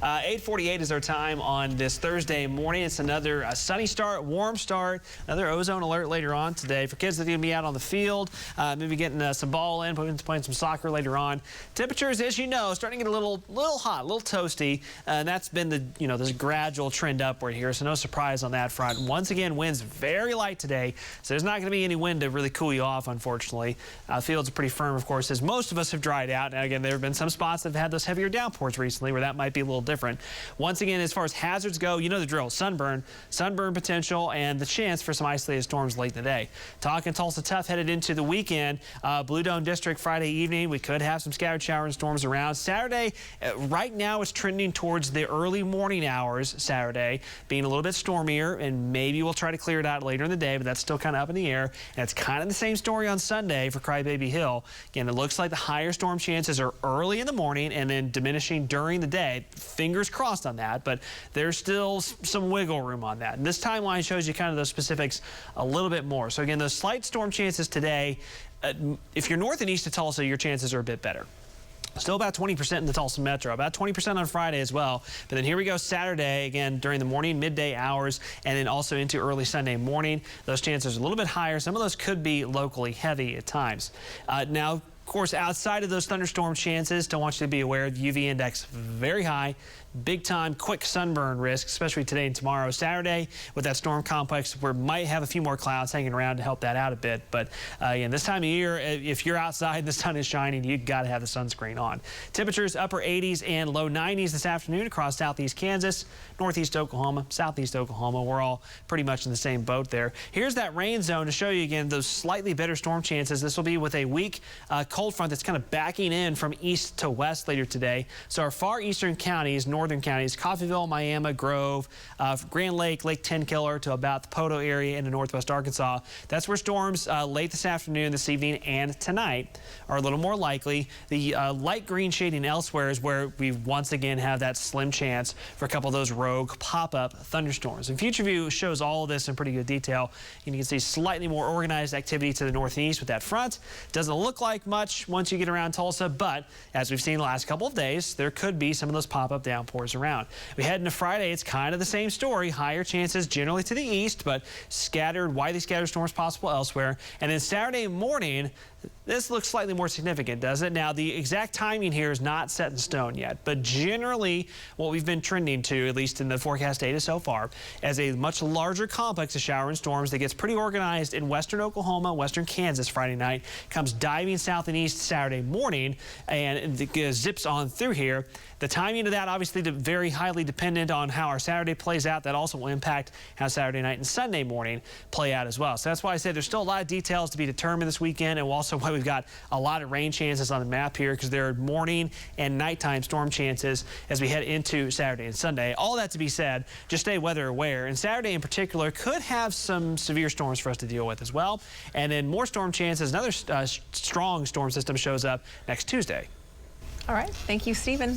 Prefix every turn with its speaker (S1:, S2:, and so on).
S1: 8:48 is our time on this Thursday morning. It's another sunny start, warm start, another ozone alert later on today for kids that are going to be out on the field, maybe getting some ball in, playing some soccer later on. Temperatures, as you know, starting to get a little hot, a little toasty, and that's been the this gradual trend upward here, so no surprise on that front. Once again, winds very light today, so there's not going to be any wind to really cool you off, unfortunately. Fields are pretty firm, of course, as most of us have dried out. Now, again, there have been some spots that have had those heavier downpours recently where that might be a little different. Once again, as far as hazards go, you know the drill. Sunburn potential, and the chance for some isolated storms late in the day. Talking Tulsa tough headed into the weekend. Blue Dome District Friday evening, we could have some scattered showers and storms around. Saturday, right now it's trending towards the early morning hours. Saturday being a little bit stormier, and maybe we'll try to clear it out later in the day, but that's still kind of up in the air. And it's kind of the same story on Sunday for Crybaby Hill. Again, it looks like the higher storm chances are early in the morning and then diminishing during the day. Fingers crossed on that, but there's still some wiggle room on that. And this timeline shows you kind of those specifics a little bit more. So again, those slight storm chances today, if you're north and east of Tulsa, your chances are a bit better. Still about 20% in the Tulsa metro, about 20% on Friday as well. But then here we go Saturday, again, during the morning, midday hours, and then also into early Sunday morning. Those chances are a little bit higher. Some of those could be locally heavy at times. Now, of course, outside of those thunderstorm chances, don't want you to be aware, the UV index very high. Big time, quick sunburn risk, especially today and tomorrow. Saturday, with that storm complex, we might have a few more clouds hanging around to help that out a bit. But again, this time of year, if you're outside and the sun is shining, you've got to have the sunscreen on. Temperatures upper 80s and low 90s this afternoon across southeast Kansas, northeast Oklahoma, southeast Oklahoma. We're all pretty much in the same boat there. Here's that rain zone to show you again those slightly better storm chances. This will be with a weak cold front that's kind of backing in from east to west later today. So our far eastern counties, northern counties, Coffeyville, Miami, Grove, Grand Lake, Lake Tenkiller to about the Poto area into northwest Arkansas. That's where storms late this afternoon, this evening, and tonight are a little more likely. The light green shading elsewhere is where we once again have that slim chance for a couple of those rogue pop-up thunderstorms. And Future View shows all of this in pretty good detail. And you can see slightly more organized activity to the northeast with that front. Doesn't look like much once you get around Tulsa, but as we've seen the last couple of days, there could be some of those pop-up downpours around. We head into Friday, it's kind of the same story. Higher chances generally to the east, but widely scattered storms possible elsewhere. And then Saturday morning, this looks slightly more significant, does it? Now, the exact timing here is not set in stone yet, but generally what we've been trending to, at least in the forecast data so far, as a much larger complex of shower and storms that gets pretty organized in western Oklahoma, western Kansas Friday night, comes diving south and east Saturday morning, and it zips on through here. The timing of that obviously very highly dependent on how our Saturday plays out. That also will impact how Saturday night and Sunday morning play out as well. So that's why I said there's still a lot of details to be determined this weekend, and also why we've got a lot of rain chances on the map here, because there are morning and nighttime storm chances as we head into Saturday and Sunday. All that to be said, just stay weather aware. And Saturday in particular could have some severe storms for us to deal with as well. And then more storm chances, another strong storm system shows up next Tuesday.
S2: All right. Thank you, Stephen.